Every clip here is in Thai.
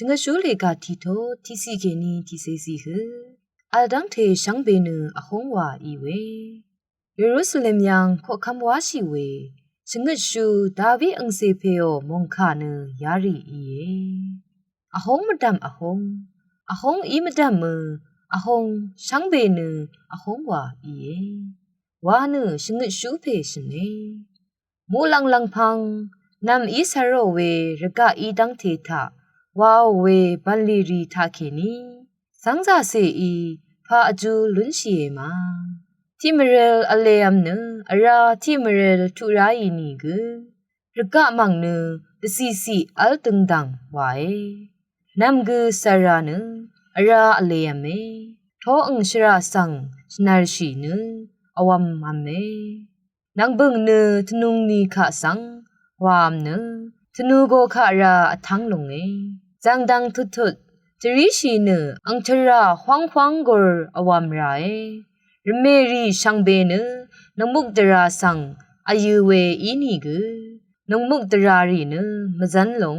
ฉันก็ชูเลยกาทีโตที่สีเกนีที่เซซีคืออัลดังเทชังเบเนอหงวาอีเวเยรูซาเล็มยังขอคำว่าชีเวฉันก็ชูดาวิอังเซเพโอมงคาเนยารีอีเอหงมาดำอหงอีมาดำมืออหงชังเบเนอหงวาอีวาเนฉันก็ชูเพชเนมูลังพังนำอิสราเวรกะอีดังเทถาว้าวเวบัลลีรีทาเคนีสังจาเซอีพาอจูลุนชีเอมาทิมเรลอเลอัมเนอราทิมเรลทุราอีนีกรกะมังเนตซีซีอัลตึงดังวายนำกสาราเนอราอเลอัมเมท้ออังชราสังชนาร์ชีเนอวัมมัมเมนางบึงเนทนุงนีขะสังวามเนทนูโกขะราทังลงจังดังทุดจริชีเนอังชราฮวงกอร์อวามไรรเมรีชังเบเนนงมุกดราสังอายุเวอีนีกนงมุกดรารีเนมจันลง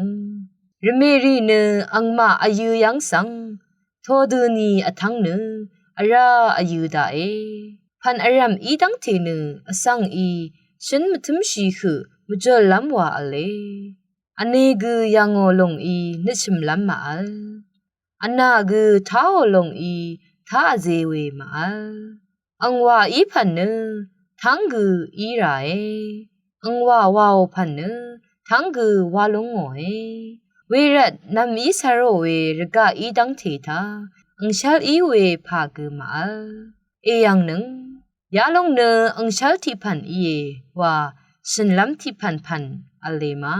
รเมรีเนอังมาอายุยังสังทอดูนีอทังเนอราอายุดาพันอารามอีดังเทเนอสังอีฉันมทุมชีคือมจลลัมวาอเลอันนี้คือยังโอลงอีนิชมลัมมาอัลอันน่าคือท้าโอลงอีท้าเจเวมาอัลอังว่าอีพันเนทั้งคืออีไรอังว่าวาวพันเนทั้งคือวาลงโอยเวรัดนำอีสารเวรกะอีดังเทถาอังชัลอีเวพาคือมาอัลเอยังหนึ่งยาลงเนอังชัลที่พันอีว่าฉันล้ำที่พันอเลมา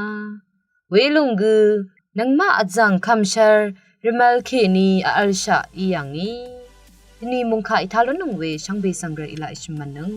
เวลุงกือนังมาอจังคำชาร์ริมัลเคนีอัลชาอีอย่างนี้นี่มุงคาอิทาลนงเวช่างเบสังเรอิลาอิชมันนึง